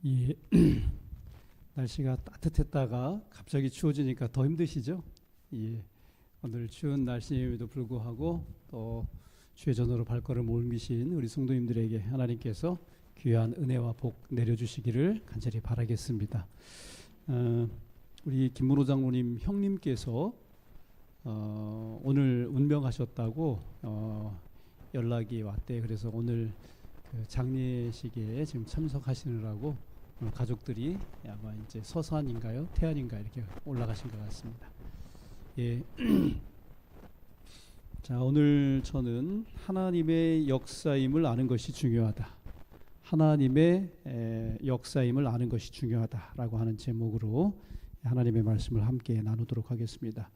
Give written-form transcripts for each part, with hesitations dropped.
이 날씨가 따뜻했다가 갑자기 추워지니까 더 힘드시죠? 예, 오늘 추운 날씨에도 불구하고 또 주의 전으로 발걸음 옮기신 우리 성도님들에게 하나님께서 귀한 은혜와 복 내려주시기를 간절히 바라겠습니다. 우리 김문호 장로님 형님께서 오늘 운명하셨다고 연락이 왔대. 그래서 오늘 그 장례식에 지금 참석하시느라고 오늘 가족들이 아마 이제 서산인가요? 태안인가 이렇게 올라가신 것 같습니다. 예. 자, 오늘 저는 하나님의 역사임을 아는 것이 중요하다. 하나님의 역사임을 아는 것이 중요하다라고 하는 제목으로 하나님의 말씀을 함께 나누도록 하겠습니다.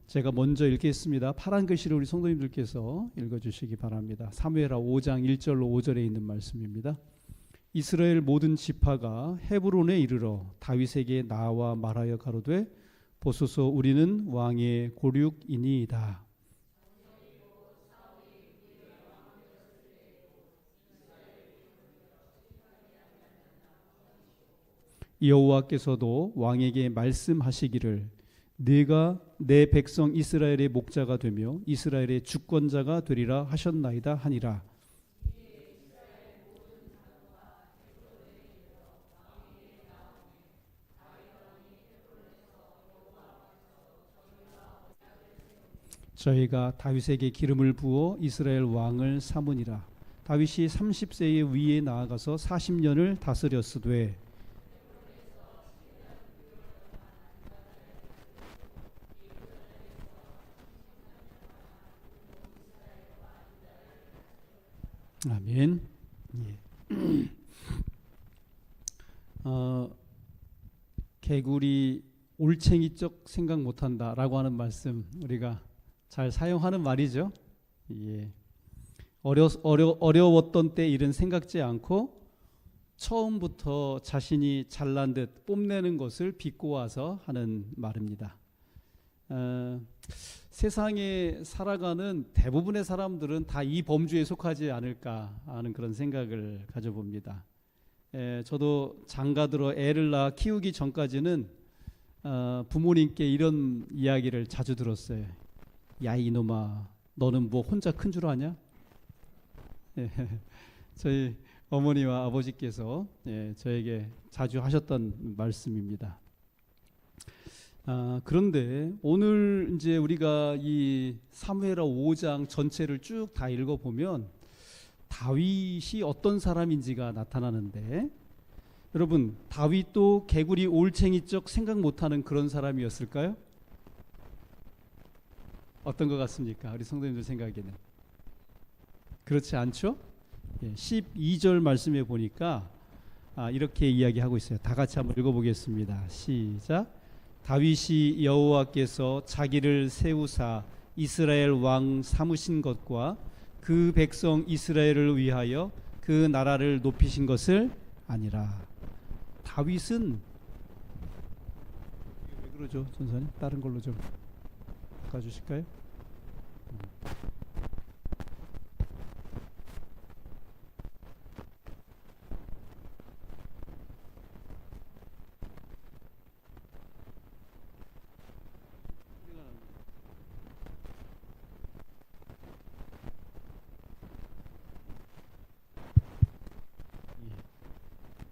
제가 먼저 읽겠습니다. 파란 글씨를 우리 성도님들께서 읽어주시기 바랍니다. 사무엘하 5장 1절로 5절에 있는 말씀입니다. 이스라엘 모든 지파가 헤브론에 이르러 다윗에게 나와 말하여 가로되 보소서 우리는 왕의 고륙이니이다. 여호와께서도 왕에게 말씀하시기를 네가 내 백성 이스라엘의 목자가 되며 이스라엘의 주권자가 되리라 하셨나이다 하니라. 저희가 다윗에게 기름을 부어 이스라엘 왕을 삼으니라. 다윗이 30세의 위에 나아가서 40년을 다스렸으되 아멘. 예. 개구리 올챙이적 생각 못한다라고 하는 말씀 우리가 잘 사용하는 말이죠. 예. 어려웠던 때 일은 생각지 않고 처음부터 자신이 잘난 듯 뽐내는 것을 비꼬아서 하는 말입니다. 세상에 살아가는 대부분의 사람들은 다 이 범주에 속하지 않을까 하는 그런 생각을 가져봅니다. 저도 장가들어 애를 낳아 키우기 전까지는 부모님께 이런 이야기를 자주 들었어요. 야 이놈아, 너는 뭐 혼자 큰 줄 아냐? 저희 어머니와 아버지께서 저에게 자주 하셨던 말씀입니다. 그런데 오늘 이제 우리가 이 사무엘하 5장 전체를 쭉 다 읽어보면 다윗이 어떤 사람인지가 나타나는데, 여러분 다윗도 개구리 올챙이적 생각 못하는 그런 사람이었을까요? 어떤 것 같습니까? 우리 성도님들 생각에는 그렇지 않죠? 12절 말씀에 보니까 이렇게 이야기하고 있어요. 다 같이 한번 읽어보겠습니다. 시작. 다윗이 여호와께서 자기를 세우사 이스라엘 왕 삼으신 것과 그 백성 이스라엘을 위하여 그 나라를 높이신 것을 아니라. 다윗은 왜 그러죠, 전사님? 다른 걸로 좀 바꿔주실까요?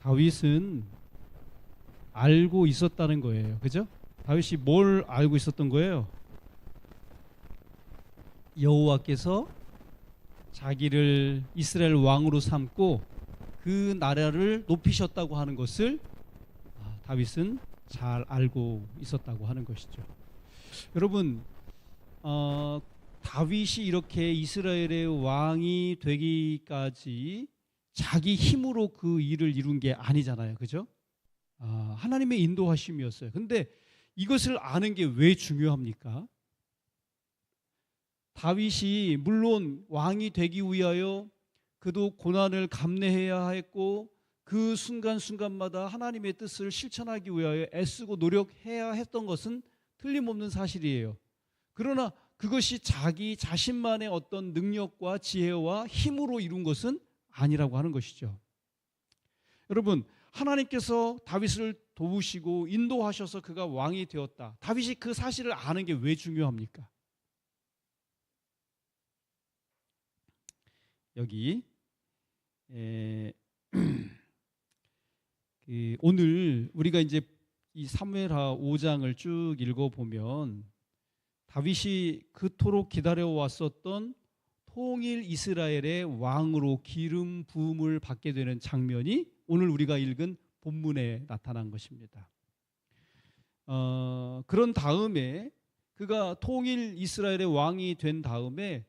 다윗은 알고 있었다는 거예요. 그죠? 다윗이 뭘 알고 있었던 거예요? 여호와께서 자기를 이스라엘 왕으로 삼고 그 나라를 높이셨다고 하는 것을 다윗은 잘 알고 있었다고 하는 것이죠. 여러분, 다윗이 이렇게 이스라엘의 왕이 되기까지 자기 힘으로 그 일을 이룬 게 아니잖아요. 그죠? 하나님의 인도하심이었어요. 근데 이것을 아는 게 왜 중요합니까? 다윗이 물론 왕이 되기 위하여 그도 고난을 감내해야 했고 그 순간순간마다 하나님의 뜻을 실천하기 위하여 애쓰고 노력해야 했던 것은 틀림없는 사실이에요. 그러나 그것이 자기 자신만의 어떤 능력과 지혜와 힘으로 이룬 것은 아니라고 하는 것이죠. 여러분, 하나님께서 다윗을 도우시고 인도하셔서 그가 왕이 되었다. 다윗이 그 사실을 아는 게 왜 중요합니까? 여기 오늘 우리가 이제 이 사무엘하 5장을 쭉 읽어보면 다윗이 그토록 기다려왔었던 통일 이스라엘의 왕으로 기름 부음을 받게 되는 장면이 오늘 우리가 읽은 본문에 나타난 것입니다. 그런 다음에 그가 통일 이스라엘의 왕이 된 다음에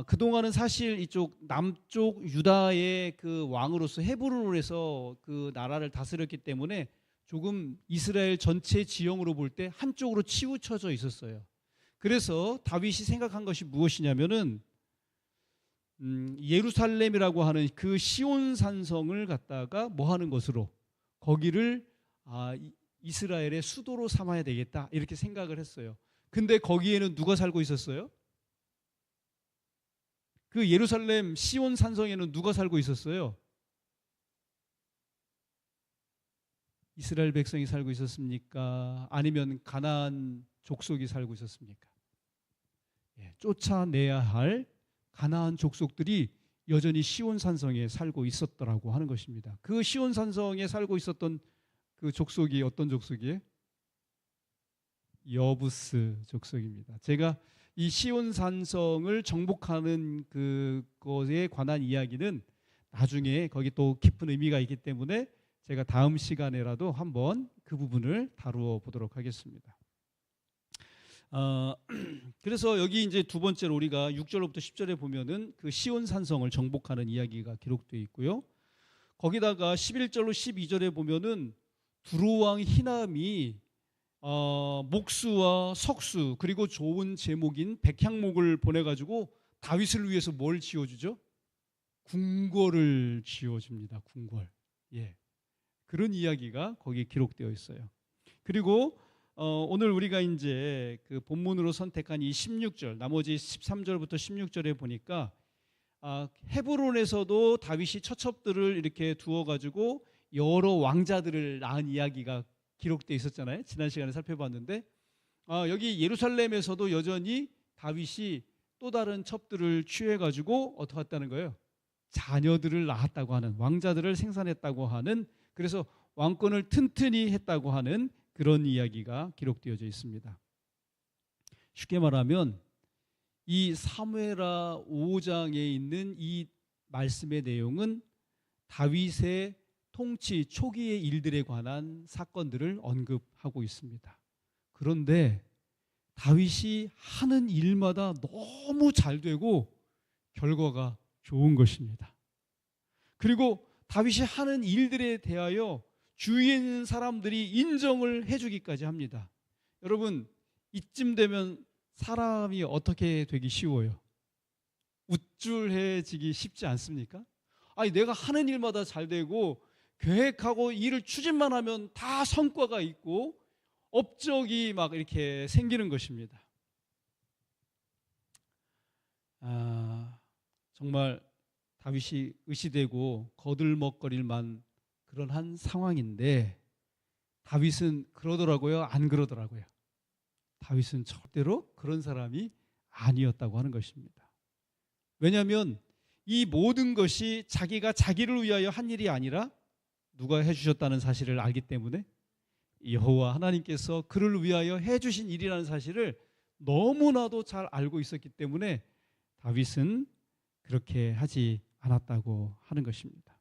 그동안은 사실 이쪽 남쪽 유다의 그 왕으로서 헤브론에서 그 나라를 다스렸기 때문에 조금 이스라엘 전체 지형으로 볼 때 한쪽으로 치우쳐져 있었어요. 그래서 다윗이 생각한 것이 무엇이냐면은 예루살렘이라고 하는 그 시온 산성을 갖다가 뭐 하는 것으로 거기를 이스라엘의 수도로 삼아야 되겠다 이렇게 생각을 했어요. 근데 거기에는 누가 살고 있었어요? 그 예루살렘 시온 산성에는 누가 살고 있었어요? 이스라엘 백성이 살고 있었습니까? 아니면 가나안 족속이 살고 있었습니까? 쫓아내야 할 가나안 족속들이 여전히 시온 산성에 살고 있었더라고 하는 것입니다. 그 시온 산성에 살고 있었던 그 족속이 어떤 족속이에요? 여부스 족속입니다. 제가 이 시온 산성을 정복하는 그것에 관한 이야기는 나중에 거기 또 깊은 의미가 있기 때문에 제가 다음 시간에라도 한번 그 부분을 다루어 보도록 하겠습니다. 그래서 여기 이제 두 번째로 우리가 6절부터 10절에 보면은 그 시온 산성을 정복하는 이야기가 기록되어 있고요. 거기다가 11절로 12절에 보면은 두로 왕 히람이 목수와 석수 그리고 좋은 제목인 백향목을 보내가지고 다윗을 위해서 뭘 지어주죠? 궁궐을 지어줍니다. 궁궐. 그런 이야기가 거기에 기록되어 있어요. 그리고 오늘 우리가 이제 그 본문으로 선택한 이 16절, 나머지 13절부터 16절에 보니까 헤브론에서도 다윗이 처첩들을 이렇게 두어가지고 여러 왕자들을 낳은 이야기가 기록되어 있었잖아요. 지난 시간에 살펴봤는데 여기 예루살렘에서도 여전히 다윗이 또 다른 첩들을 취해가지고 어떻게 했다는 거예요? 자녀들을 낳았다고 하는, 왕자들을 생산했다고 하는, 그래서 왕권을 튼튼히 했다고 하는 그런 이야기가 기록되어져 있습니다. 쉽게 말하면 이 사무엘하 5장에 있는 이 말씀의 내용은 다윗의 통치 초기의 일들에 관한 사건들을 언급하고 있습니다. 그런데 다윗이 하는 일마다 너무 잘 되고 결과가 좋은 것입니다. 그리고 다윗이 하는 일들에 대하여 주위에 있는 사람들이 인정을 해주기까지 합니다. 여러분, 이쯤 되면 사람이 어떻게 되기 쉬워요? 우쭐해지기 쉽지 않습니까? 아니, 내가 하는 일마다 잘 되고 계획하고 일을 추진만 하면 다 성과가 있고 업적이 막 이렇게 생기는 것입니다. 정말 다윗이 의시되고 거들먹거릴 만 그런 한 상황인데 다윗은 그러더라고요? 안 그러더라고요? 다윗은 절대로 그런 사람이 아니었다고 하는 것입니다. 왜냐하면 이 모든 것이 자기가 자기를 위하여 한 일이 아니라 누가 해주셨다는 사실을 알기 때문에 여호와 하나님께서 그를 위하여 해주신 일이라는 사실을 너무나도 잘 알고 있었기 때문에 다윗은 그렇게 하지 않았다고 하는 것입니다.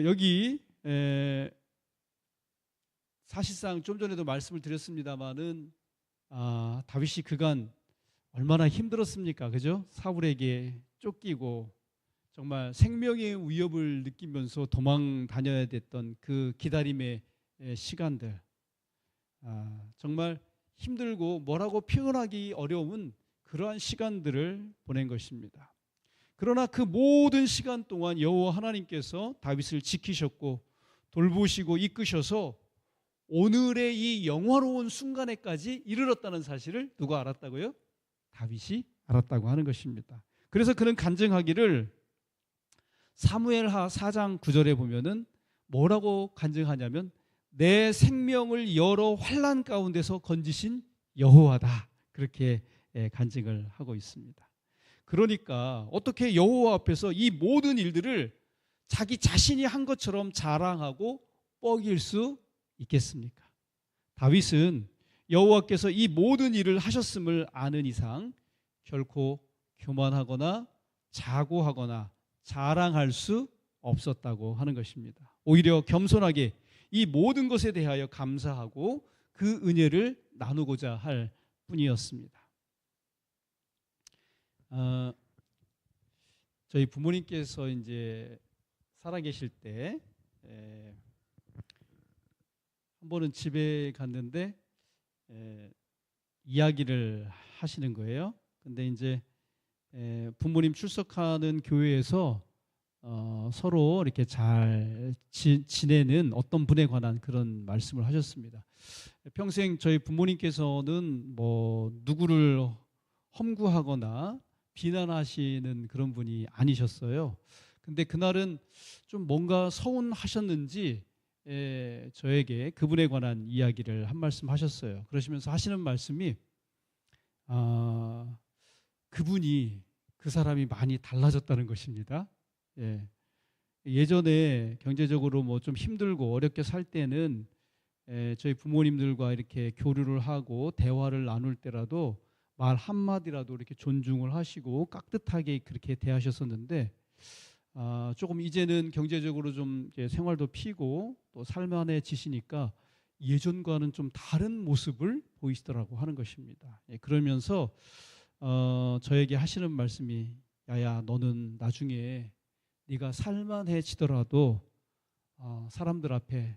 여기 사실상 좀 전에도 말씀을 드렸습니다마는 다윗이 그간 얼마나 힘들었습니까? 그죠? 사울에게 쫓기고 정말 생명의 위협을 느끼면서 도망 다녀야 됐던 그 기다림의 시간들, 정말 힘들고 뭐라고 표현하기 어려운 그러한 시간들을 보낸 것입니다. 그러나 그 모든 시간 동안 여호와 하나님께서 다윗을 지키셨고 돌보시고 이끄셔서 오늘의 이 영화로운 순간에까지 이르렀다는 사실을 누가 알았다고요? 다윗이 알았다고 하는 것입니다. 그래서 그는 간증하기를 사무엘하 4장 9절에 보면은 뭐라고 간증하냐면 내 생명을 여러 환난 가운데서 건지신 여호와다, 그렇게 간증을 하고 있습니다. 그러니까 어떻게 여호와 앞에서 이 모든 일들을 자기 자신이 한 것처럼 자랑하고 뻐길 수 있겠습니까? 다윗은 여호와께서 이 모든 일을 하셨음을 아는 이상 결코 교만하거나 자고하거나 자랑할 수 없었다고 하는 것입니다. 오히려 겸손하게 이 모든 것에 대하여 감사하고 그 은혜를 나누고자 할 뿐이었습니다. 저희 부모님께서 이제 살아계실 때 한 번은 집에 갔는데 이야기를 하시는 거예요. 근데 이제 부모님 출석하는 교회에서 서로 이렇게 잘 지내는 어떤 분에 관한 그런 말씀을 하셨습니다. 평생 저희 부모님께서는 뭐 누구를 험구하거나 비난하시는 그런 분이 아니셨어요. 근데 그날은 좀 뭔가 서운하셨는지 저에게 그분에 관한 이야기를 한 말씀 하셨어요. 그러시면서 하시는 말씀이 그분이, 그 사람이 많이 달라졌다는 것입니다. 예전에 경제적으로 뭐 좀 힘들고 어렵게 살 때는 저희 부모님들과 이렇게 교류를 하고 대화를 나눌 때라도 말 한마디라도 이렇게 존중을 하시고 깍듯하게 그렇게 대하셨었는데 조금 이제는 경제적으로 좀 생활도 피고 또 살만해지시니까 예전과는 좀 다른 모습을 보이시더라고 하는 것입니다. 그러면서 저에게 하시는 말씀이, 야야, 너는 나중에 네가 살만해지더라도 사람들 앞에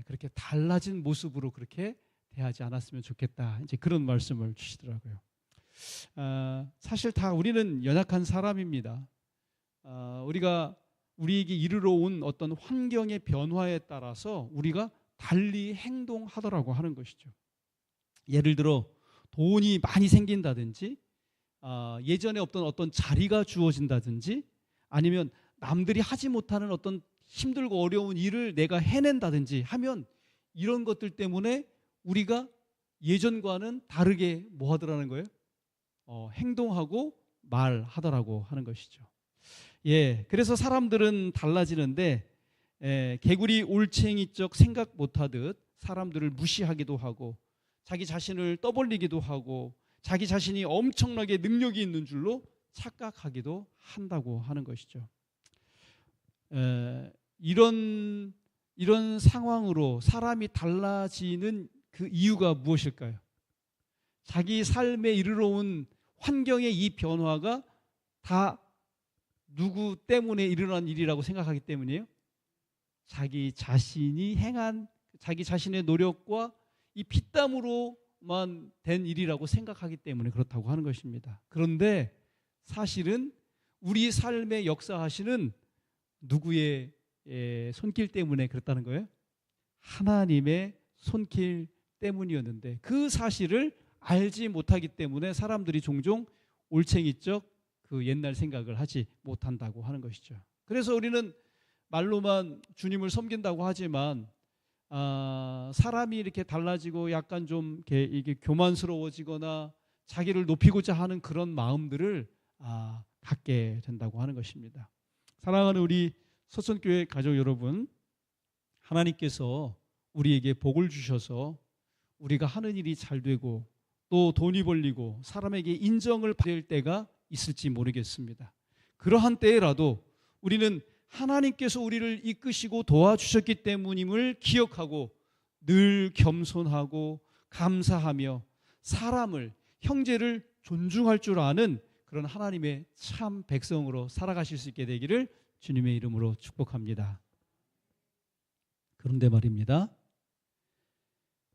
그렇게 달라진 모습으로 그렇게 대하지 않았으면 좋겠다, 이제 그런 말씀을 주시더라고요. 사실 다 우리는 연약한 사람입니다. 우리에게 이르러 온 어떤 환경의 변화에 따라서 우리가 달리 행동하더라고 하는 것이죠. 예를 들어 돈이 많이 생긴다든지, 예전에 없던 어떤 자리가 주어진다든지, 아니면 남들이 하지 못하는 어떤 힘들고 어려운 일을 내가 해낸다든지 하면 이런 것들 때문에 우리가 예전과는 다르게 뭐 하더라는 거예요? 행동하고 말하더라고 하는 것이죠. 그래서 사람들은 달라지는데 개구리 올챙이적 생각 못하듯 사람들을 무시하기도 하고 자기 자신을 떠벌리기도 하고 자기 자신이 엄청나게 능력이 있는 줄로 착각하기도 한다고 하는 것이죠. 이런 상황으로 사람이 달라지는 그 이유가 무엇일까요? 자기 삶에 이르러 온 환경의 이 변화가 다 누구 때문에 일어난 일이라고 생각하기 때문이에요? 자기 자신이 행한 자기 자신의 노력과 이 피땀으로만 된 일이라고 생각하기 때문에 그렇다고 하는 것입니다. 그런데 사실은 우리 삶에 역사하시는 누구의 손길 때문에 그랬다는 거예요? 하나님의 손길 때문이었는데 그 사실을 알지 못하기 때문에 사람들이 종종 올챙이적 그 옛날 생각을 하지 못한다고 하는 것이죠. 그래서 우리는 말로만 주님을 섬긴다고 하지만 사람이 이렇게 달라지고 약간 좀 이게 교만스러워지거나 자기를 높이고자 하는 그런 마음들을 갖게 된다고 하는 것입니다. 사랑하는 우리 서천교회 가족 여러분, 하나님께서 우리에게 복을 주셔서 우리가 하는 일이 잘 되고 또 돈이 벌리고 사람에게 인정을 받을 때가 있을지 모르겠습니다. 그러한 때라도 우리는 하나님께서 우리를 이끄시고 도와주셨기 때문임을 기억하고 늘 겸손하고 감사하며 사람을, 형제를 존중할 줄 아는 그런 하나님의 참 백성으로 살아가실 수 있게 되기를 주님의 이름으로 축복합니다. 그런데 말입니다,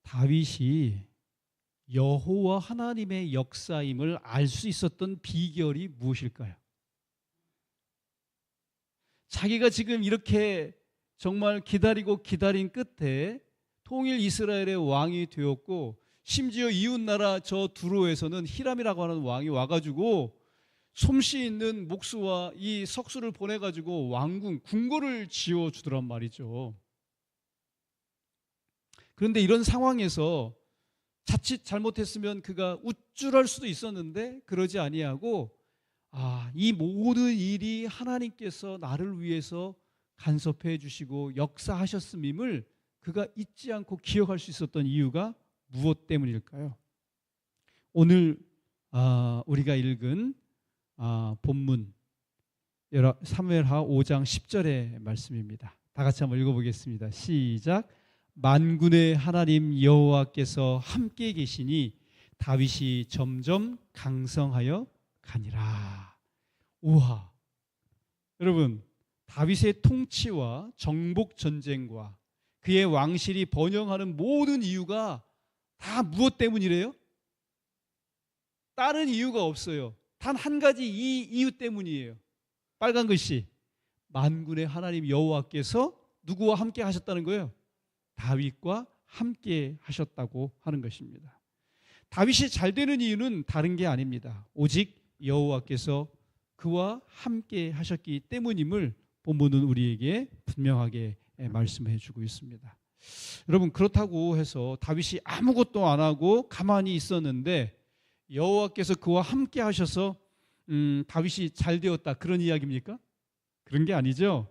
다윗이 여호와 하나님의 역사임을 알 수 있었던 비결이 무엇일까요? 자기가 지금 이렇게 정말 기다리고 기다린 끝에 통일 이스라엘의 왕이 되었고 심지어 이웃나라 저 두로에서는 히람이라고 하는 왕이 와가지고 솜씨 있는 목수와 이 석수를 보내가지고 왕궁, 궁궐을 지어주더란 말이죠. 그런데 이런 상황에서 자칫 잘못했으면 그가 우쭐할 수도 있었는데 그러지 아니하고 이 모든 일이 하나님께서 나를 위해서 간섭해 주시고 역사하셨음임을 그가 잊지 않고 기억할 수 있었던 이유가 무엇 때문일까요? 오늘 우리가 읽은 본문 사무엘하 5장 10절의 말씀입니다. 다 같이 한번 읽어보겠습니다. 시작. 만군의 하나님 여호와께서 함께 계시니 다윗이 점점 강성하여 가니라. 우와, 여러분, 다윗의 통치와 정복 전쟁과 그의 왕실이 번영하는 모든 이유가 다 무엇 때문이래요? 다른 이유가 없어요. 단 한 가지 이 이유 때문이에요. 빨간 글씨, 만군의 하나님 여호와께서 누구와 함께 하셨다는 거예요? 다윗과 함께 하셨다고 하는 것입니다. 다윗이 잘 되는 이유는 다른 게 아닙니다. 오직 여호와께서 그와 함께 하셨기 때문임을 본문은 우리에게 분명하게 말씀해 주고 있습니다. 여러분, 그렇다고 해서 다윗이 아무것도 안 하고 가만히 있었는데 여호와께서 그와 함께 하셔서 다윗이 잘 되었다, 그런 이야기입니까? 그런 게 아니죠.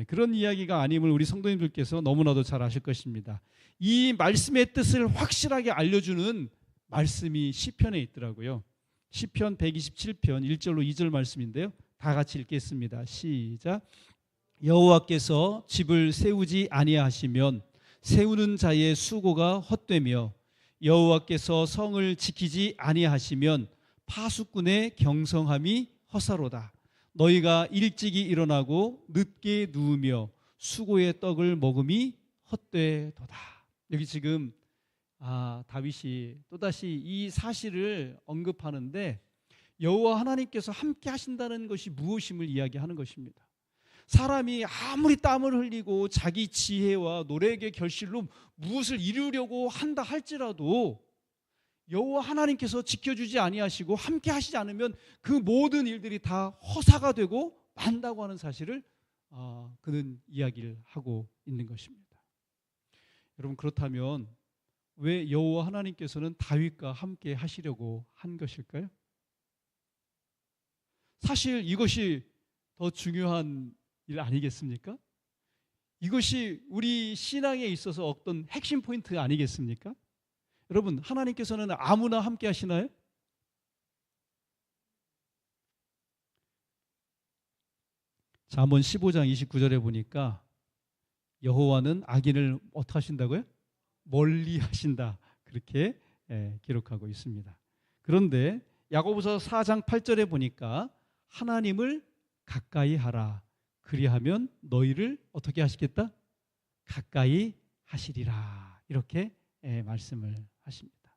그런 이야기가 아님을 우리 성도님들께서 너무나도 잘 아실 것입니다. 이 말씀의 뜻을 확실하게 알려주는 말씀이 시편에 있더라고요. 시편 127편 1절로 2절 말씀인데요. 다 같이 읽겠습니다. 시작. 여호와께서 집을 세우지 아니하시면 세우는 자의 수고가 헛되며 여호와께서 성을 지키지 아니하시면 파수꾼의 경성함이 허사로다. 너희가 일찍이 일어나고 늦게 누우며 수고의 떡을 먹음이 헛되도다. 여기 지금 다윗이 또다시 이 사실을 언급하는데 여호와 하나님께서 함께 하신다는 것이 무엇임을 이야기하는 것입니다. 사람이 아무리 땀을 흘리고 자기 지혜와 노력의 결실로 무엇을 이루려고 한다 할지라도 여호와 하나님께서 지켜주지 아니하시고 함께 하시지 않으면 그 모든 일들이 다 허사가 되고 만다고 하는 사실을 그는 이야기를 하고 있는 것입니다. 여러분, 그렇다면 왜 여호와 하나님께서는 다윗과 함께 하시려고 한 것일까요? 사실 이것이 더 중요한 일 아니겠습니까? 이것이 우리 신앙에 있어서 어떤 핵심 포인트 아니겠습니까? 여러분, 하나님께서는 아무나 함께 하시나요? 잠언 15장 29절에 보니까 여호와는 악인을 어떻게 하신다고요? 멀리 하신다, 그렇게 기록하고 있습니다. 그런데 야고보서 4장 8절에 보니까 하나님을 가까이 하라, 그리하면 너희를 어떻게 하시겠다? 가까이 하시리라, 이렇게 말씀을 하십니다.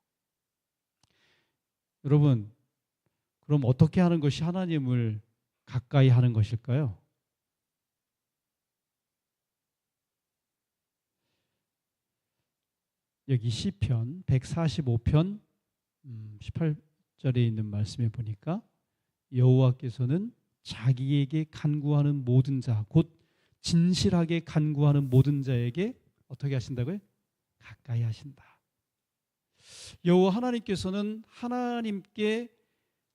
여러분, 그럼 어떻게 하는 것이 하나님을 가까이 하는 것일까요? 여기 시편 145편 18절에 있는 말씀에 보니까 여호와께서는 자기에게 간구하는 모든 자, 곧 진실하게 간구하는 모든 자에게 어떻게 하신다고요? 가까이 하신다. 여호와 하나님께서는 하나님께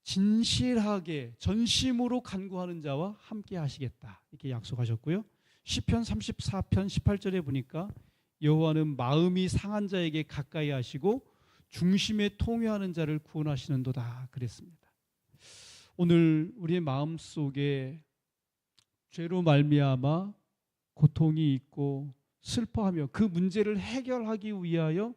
진실하게 전심으로 간구하는 자와 함께 하시겠다, 이렇게 약속하셨고요. 시편 34편 18절에 보니까 여호와는 마음이 상한 자에게 가까이 하시고 중심에 통회하는 자를 구원하시는도다, 그랬습니다. 오늘 우리의 마음속에 죄로 말미암아 고통이 있고 슬퍼하며 그 문제를 해결하기 위하여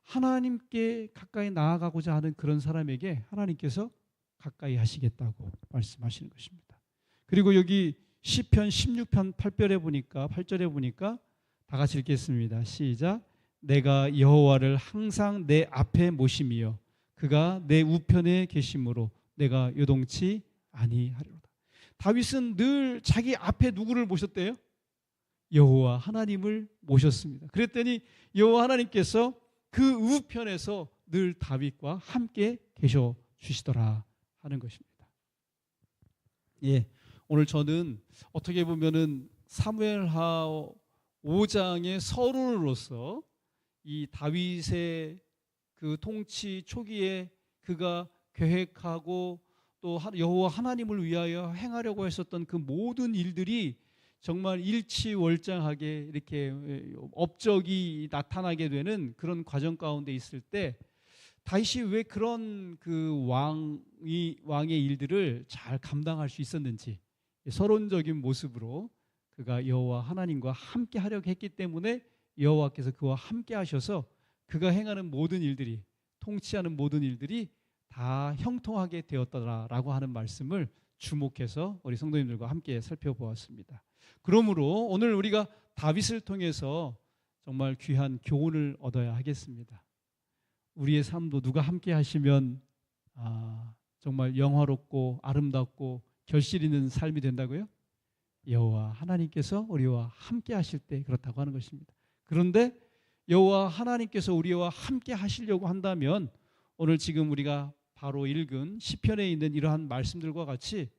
하나님께 가까이 나아가고자 하는 그런 사람에게 하나님께서 가까이 하시겠다고 말씀하시는 것입니다. 그리고 여기 시편 16편 8절에 보니까 다 같이 읽겠습니다. 시작. 내가 여호와를 항상 내 앞에 모심이여 그가 내 우편에 계심으로 내가 요동치 아니하리로다. 다윗은 늘 자기 앞에 누구를 모셨대요? 여호와 하나님을 모셨습니다. 그랬더니 여호와 하나님께서 그 우편에서 늘 다윗과 함께 계셔 주시더라 하는 것입니다. 예, 오늘 저는 어떻게 보면은 사무엘하 5장의 서론으로서 이 다윗의 그 통치 초기에 그가 계획하고 또 여호와 하나님을 위하여 행하려고 했었던 그 모든 일들이 정말 일치월장하게 이렇게 업적이 나타나게 되는 그런 과정 가운데 있을 때 다윗이 왜 그런 그 왕의 일들을 잘 감당할 수 있었는지 서론적인 모습으로 그가 여호와 하나님과 함께 하려고 했기 때문에 여호와께서 그와 함께 하셔서 그가 행하는 모든 일들이 통치하는 모든 일들이 다 형통하게 되었더라라고 하는 말씀을 주목해서 우리 성도님들과 함께 살펴보았습니다. 그러므로 오늘 우리가 다윗을 통해서 정말 귀한 교훈을 얻어야 하겠습니다. 우리의 삶도 누가 함께 하시면 정말 영화롭고 아름답고 결실 있는 삶이 된다고요? 여호와 하나님께서 우리와 함께 하실 때 그렇다고 하는 것입니다. 그런데 여호와 하나님께서 우리와 함께 하시려고 한다면 오늘 지금 우리가 바로 읽은 시편에 있는 이러한 말씀들과 같이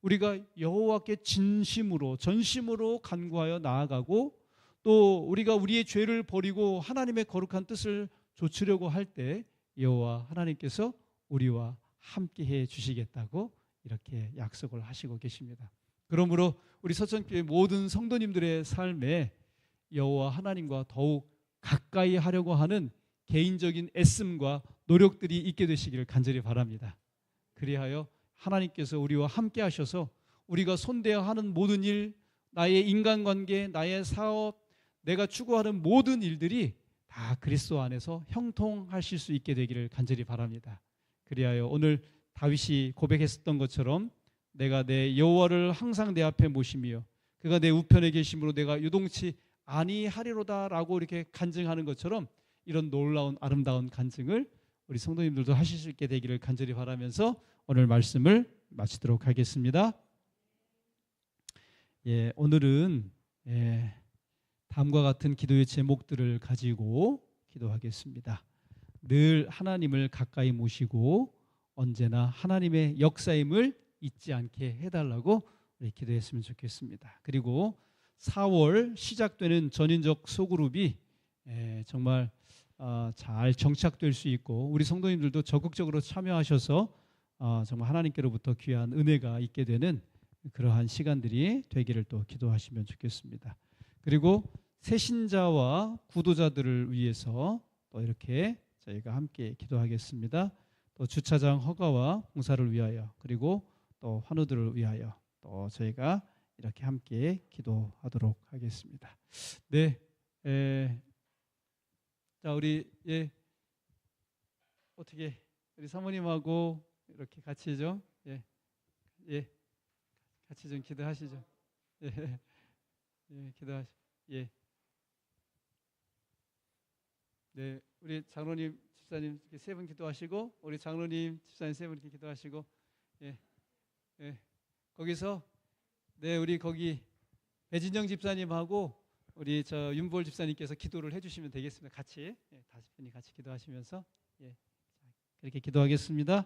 우리가 여호와께 진심으로 전심으로 간구하여 나아가고 또 우리가 우리의 죄를 버리고 하나님의 거룩한 뜻을 좇으려고 할 때 여호와 하나님께서 우리와 함께해 주시겠다고 이렇게 약속을 하시고 계십니다. 그러므로 우리 서천교회 모든 성도님들의 삶에 여호와 하나님과 더욱 가까이 하려고 하는 개인적인 애씀과 노력들이 있게 되시기를 간절히 바랍니다. 그리하여 하나님께서 우리와 함께 하셔서 우리가 손대어 하는 모든 일, 나의 인간관계, 나의 사업, 내가 추구하는 모든 일들이 다 그리스도 안에서 형통하실 수 있게 되기를 간절히 바랍니다. 그리하여 오늘 다윗이 고백했었던 것처럼 내가 내 여호와를 항상 내 앞에 모시며 그가 내 우편에 계심으로 내가 요동치 아니하리로다라고 이렇게 간증하는 것처럼 이런 놀라운 아름다운 간증을 우리 성도님들도 하실 수 있게 되기를 간절히 바라면서 오늘 말씀을 마치도록 하겠습니다. 오늘은 다음과 같은 기도의 제목들을 가지고 기도하겠습니다. 늘 하나님을 가까이 모시고 언제나 하나님의 역사임을 잊지 않게 해달라고 우리 기도했으면 좋겠습니다. 그리고 4월 시작되는 전인적 소그룹이 정말 잘 정착될 수 있고 우리 성도님들도 적극적으로 참여하셔서 정말 하나님께로부터 귀한 은혜가 있게 되는 그러한 시간들이 되기를 또 기도하시면 좋겠습니다. 그리고 새신자와 구도자들을 위해서 또 이렇게 저희가 함께 기도하겠습니다. 또 주차장 허가와 공사를 위하여 그리고 또 환우들을 위하여 또 저희가 이렇게 함께 기도하도록 하겠습니다. 네, 자 우리 어떻게 우리 사모님하고 이렇게 같이죠? 같이 좀 기도하시죠. 기도하시. 네, 우리 장로님, 집사님 세 분 기도하시고 우리 장로님, 집사님 세 분 이렇게 기도하시고 거기서 우리 거기 배진영 집사님하고 우리 저 윤보월 집사님께서 기도를 해주시면 되겠습니다. 같이 다섯 분이 같이 기도하시면서 그렇게 기도하겠습니다.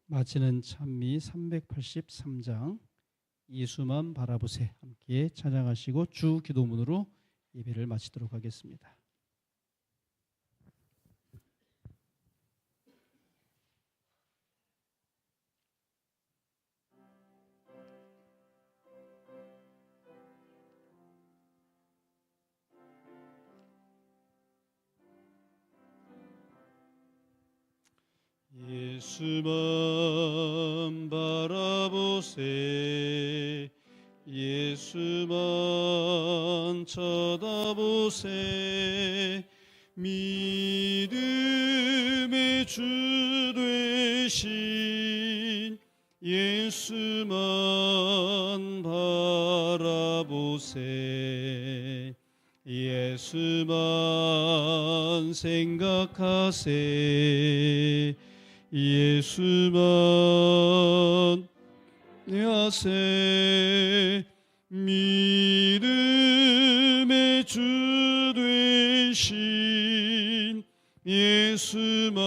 마치는 찬미 383장 예수만 바라보세 함께 찬양하시고 주 기도문으로 예배를 마치도록 하겠습니다. 예수만 바라보세 예수만 쳐다보세 믿음의 주 되신 예수만 바라보세 예수만 생각하세 예수만 하세 믿음의 주 되신 예수만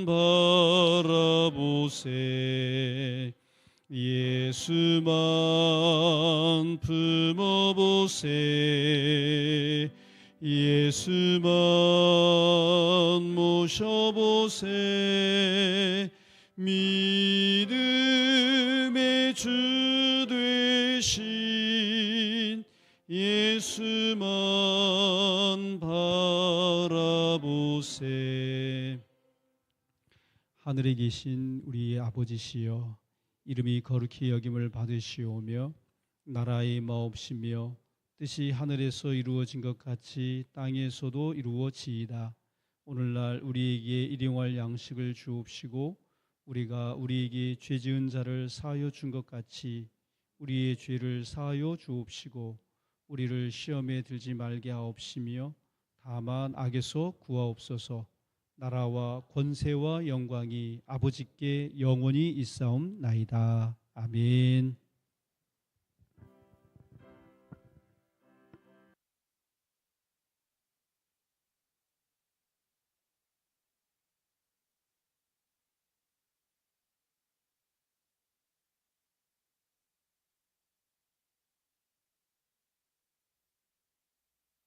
바라보세 예수만 품어보세 예수만 모셔보세 믿음의 주 되신 예수만 바라보세. 하늘에 계신 우리의 아버지시여 이름이 거룩히 여김을 받으시오며 나라의 마옵시며 뜻이 하늘에서 이루어진 것 같이 땅에서도 이루어지이다. 오늘날 우리에게 일용할 양식을 주옵시고 우리가 우리에게 죄 지은 자를 사하여 준 것 같이 우리의 죄를 사하여 주옵시고 우리를 시험에 들지 말게 하옵시며 다만 악에서 구하옵소서. 나라와 권세와 영광이 아버지께 영원히 있사옵나이다. 아멘.